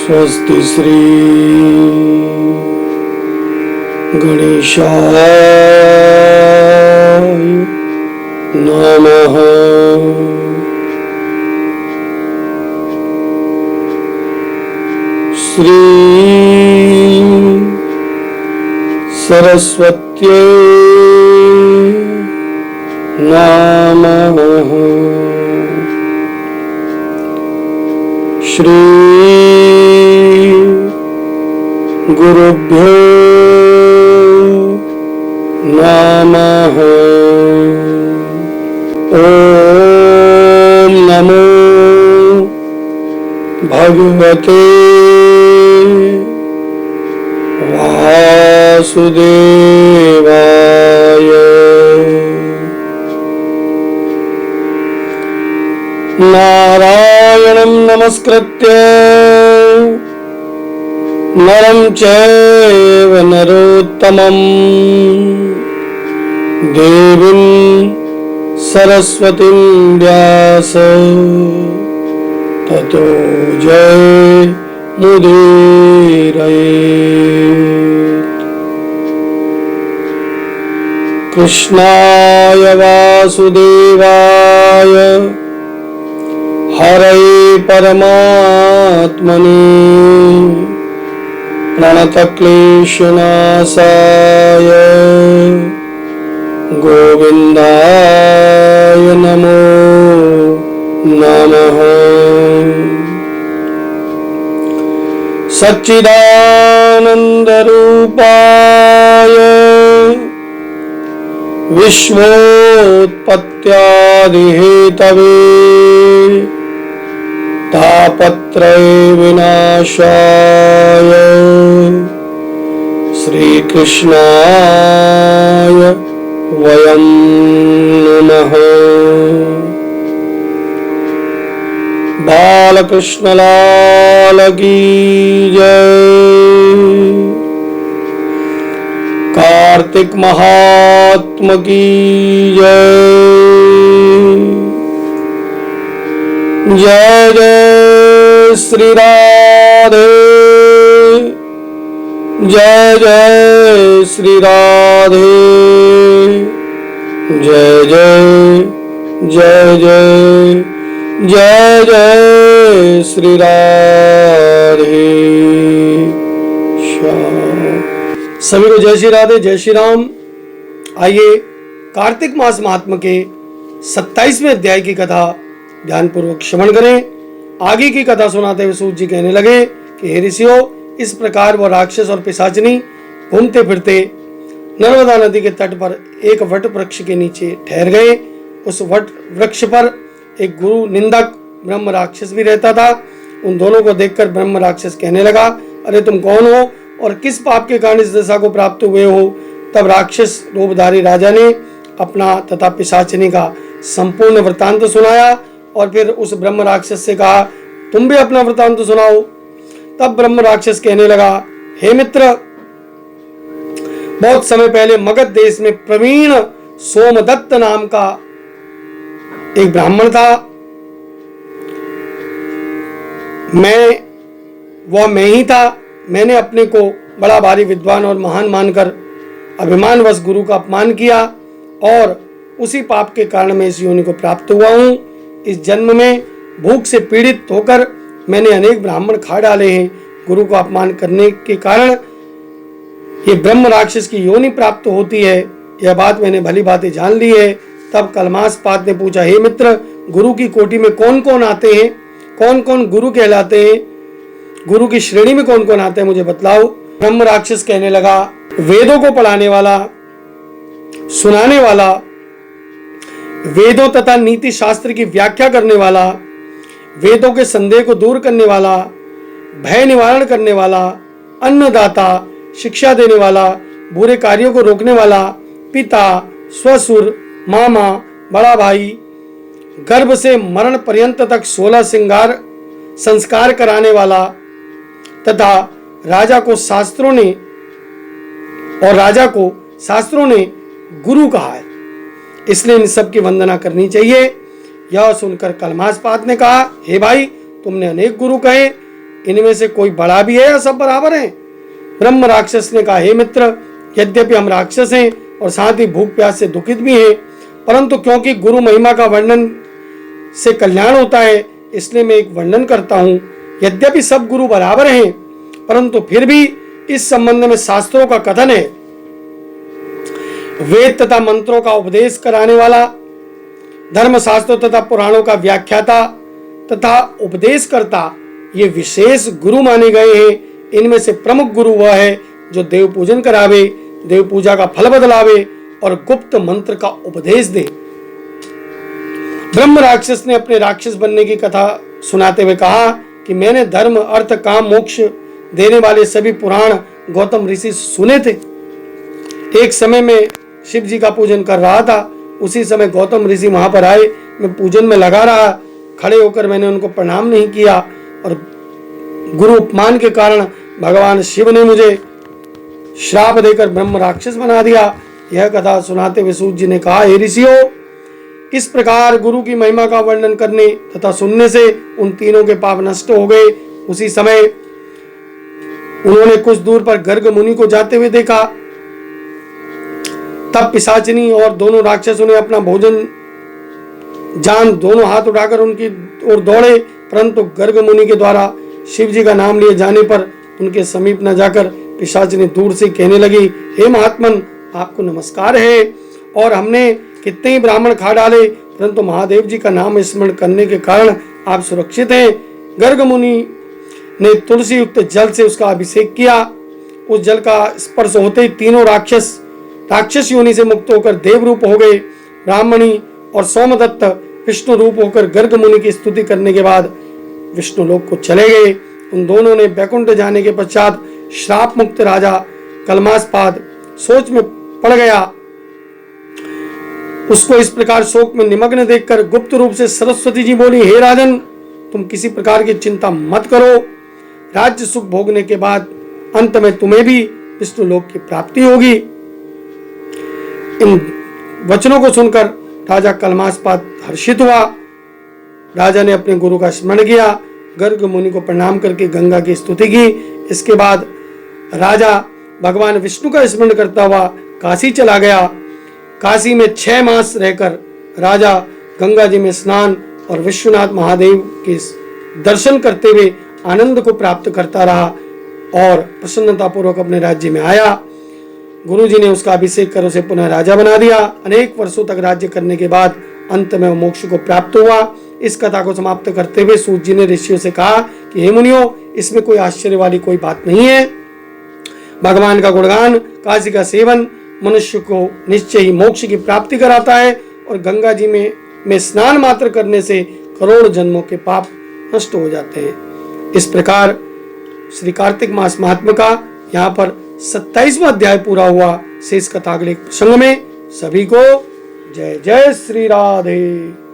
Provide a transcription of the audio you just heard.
स्वस्ति श्री गणेशाय नमः। श्री सरस्वत्यै नमः। श्री गुरुभ्यो नमः। ओम नमो भगवते वासुदेवाय। नारायणं नमस्कृत्य नरं चैव नरोत्तमं देवीं सरस्वतीं व्यास ततो जयमुदीरयेत्। कृष्णाय वासुदेवाय हरये परमात्मने प्रणतक्लेशनाशाय गोविन्दाय नमो नमः। सच्चिदानन्दरूपाय विश्वोत्पत्त्यादिहेतवे तापत्रय विनाशाय श्रीकृष्णाय वयं नमः। बालकृष्णलाल की जय। कार्तिक महात्मा की जय। जय जय श्री राधे। जय जय श्री राधे। जय जय जय जय जय जय श्री राधे श्याम। सभी को जय श्री राधे, जय श्री राम। आइए कार्तिक मास महात्मा के 27वें अध्याय की कथा ध्यान पूर्वक श्रवण करें। आगे की कथा सुनाते हुए सूत जी कहने लगे कि हे ऋषियों, इस प्रकार वह राक्षस और पिशाचिनी घूमते फिरते नर्मदा नदी के तट पर एक वट वृक्ष के नीचे ठहर गए। उस वट वृक्ष पर एक गुरु निंदक ब्रह्म राक्षस भी रहता था। उन दोनों को देखकर ब्रह्म राक्षस कहने लगा, अरे तुम कौन हो और किस पाप के कारण इस दशा को प्राप्त हुए हो? तब राक्षस रूपधारी राजा ने अपना तथा पिशाचिनी का संपूर्ण वृत्तांत सुनाया और फिर उस ब्रह्म राक्षस से कहा, तुम भी अपना वृत्तांत सुनाओ। तब ब्रह्म राक्षस कहने लगा, हे मित्र, बहुत समय पहले मगध देश में प्रवीण सोमदत्त नाम का एक ब्राह्मण था। मैं ही था। मैंने अपने को बड़ा भारी विद्वान और महान मानकर अभिमानवश गुरु का अपमान किया और उसी पाप के कारण मैं इस योनि को प्राप्त हुआ हूँ। इस जन्म में भूख से पीड़ित होकर मैंने अनेक ब्राह्मण खा डाले हैं। गुरु का अपमान करने के कारण ये ब्रह्म राक्षस की योनि प्राप्त होती है। यह बात मैंने भली भांति जान ली है। तब कलमासपात ने पूछा, हे मित्र, गुरु की कोटि में कौन कौन आते हैं? कौन कौन गुरु कहलाते हैं? गुरु की श्रेणी में कौन कौन आते हैं, मुझे बतलाओ। ब्रह्म राक्षस कहने लगा, वेदों को पढ़ाने वाला, सुनाने वाला, वेदों तथा नीति शास्त्र की व्याख्या करने वाला, वेदों के संदेह को दूर करने वाला, भय निवारण करने वाला, अन्नदाता, शिक्षा देने वाला, बुरे कार्यों को रोकने वाला, पिता, स्वसुर, मामा, बड़ा भाई, गर्भ से मरण पर्यंत तक 16 संस्कार कराने वाला तथा राजा को शास्त्रों ने गुरु कहा है, इसलिए इन सब की वंदना करनी चाहिए। यह सुनकर कलमासपात ने कहा, हे भाई, तुमने अनेक गुरु कहे, इनमें से कोई बड़ा भी है या सब बराबर हैं? ब्रह्म राक्षस ने कहा, हे मित्र, यद्यपि हम राक्षस हैं और साथ ही भूख प्यास से दुखित भी हैं, परंतु क्योंकि गुरु महिमा का वर्णन से कल्याण होता है, इसलिए मैं एक वर्णन करता हूं। यद्यपि सब गुरु बराबर हैं, परंतु फिर भी इस संबंध में शास्त्रों का कथन है। वेद तथा मंत्रों का उपदेश कराने वाला, धर्म शास्त्रों तथा पुराणों का व्याख्याता तथा उपदेशकर्ता, ये विशेष गुरु माने गए हैं। इनमें से प्रमुख गुरु वह है जो देव पूजन करावे, देव पूजा का फल बदलावे और गुप्त मंत्र का उपदेश दे। ब्रह्म राक्षस ने अपने राक्षस बनने की कथा सुनाते हुए कहा कि मैंने धर्म, अर्थ, काम, मोक्ष देने वाले सभी पुराण गौतम ऋषि सुने थे। एक समय में शिव जी का पूजन कर रहा था, उसी समय गौतम ऋषि वहां पर आए। मैं पूजन में लगा रहा, खड़े होकर मैंने उनको प्रणाम नहीं किया और गुरु उपमान के कारण भगवान शिव ने मुझे श्राप देकर ब्रह्म राक्षस बना दिया। यह कथा सुनाते हुए सूत जी ने कहा, हे ऋषियों, इस प्रकार गुरु की महिमा का वर्णन करने तथा सुनने से उन तीनों के पाप नष्ट हो गए। उसी समय उन्होंने कुछ दूर पर गर्ग मुनि को जाते हुए देखा। तब पिशाचिनी और दोनों राक्षसों ने अपना भोजन जान दोनों हाथ उठाकर उनकी ओर दौड़े, परंतु गर्ग मुनि के द्वारा शिव जी का नाम लिए जाने पर उनके समीप न जाकर पिशाचिनी दूर से कहने लगी, हे महात्मन, आपको नमस्कार है। और हमने कितने ही ब्राह्मण खा डाले, परंतु महादेव जी का नाम स्मरण करने के कारण आप सुरक्षित हैं। गर्ग मुनि ने तुलसी युक्त जल से उसका अभिषेक किया। उस जल का स्पर्श होते ही तीनों राक्षस योनि से मुक्त होकर देव रूप हो गए। ब्राह्मणी और सोमदत्त विष्णु रूप होकर गर्ग मुनि की स्तुति करने के बाद विष्णु लोक को चले गए। उन दोनों ने बैकुंठ जाने के पश्चात श्राप मुक्त राजा कलमासपाद सोच में पड़ गया। उसको इस प्रकार शोक में निमग्न देखकर गुप्त रूप से सरस्वती जी बोली, हे राजन, तुम किसी प्रकार की चिंता मत करो। राज्य सुख भोगने के बाद अंत में तुम्हें भी विष्णु लोक की प्राप्ति होगी। इन वचनों को सुनकर राजा कलमासपाद हर्षित हुआ। राजा ने अपने गुरु का स्मरण किया, गर्ग मुनि को प्रणाम करके गंगा की स्तुति की। इसके बाद राजा भगवान विष्णु का स्मरण करता हुआ काशी चला गया। काशी में 6 मास रहकर राजा गंगा जी में स्नान और विश्वनाथ महादेव के दर्शन करते हुए आनंद को प्राप्त करता रहा और प्रसन्नता पूर्वक अपने राज्य में आया। गुरु जी ने उसका अभिषेक कर उसे पुनः राजा बना दिया। अनेक वर्षों तक राज्य करने के बाद अंत में मोक्ष को प्राप्त हुआ। इस कथा को समाप्त करते हुए सूत जी ने ऋषियों से कहा कि हे मुनियों, इसमें कोई आश्चर्य वाली कोई बात नहीं है। भगवान का गुणगान, काशी का सेवन मनुष्य को निश्चय ही मोक्ष की प्राप्ति कराता है और गंगा जी में स्नान मात्र करने से करोड़ जन्मों के पाप नष्ट हो जाते हैं। इस प्रकार श्री कार्तिक मास महात्म्य का यहाँ पर 27वां अध्याय पूरा हुआ। शेष कथा अगले प्रसंग में। सभी को जय जय श्री राधे।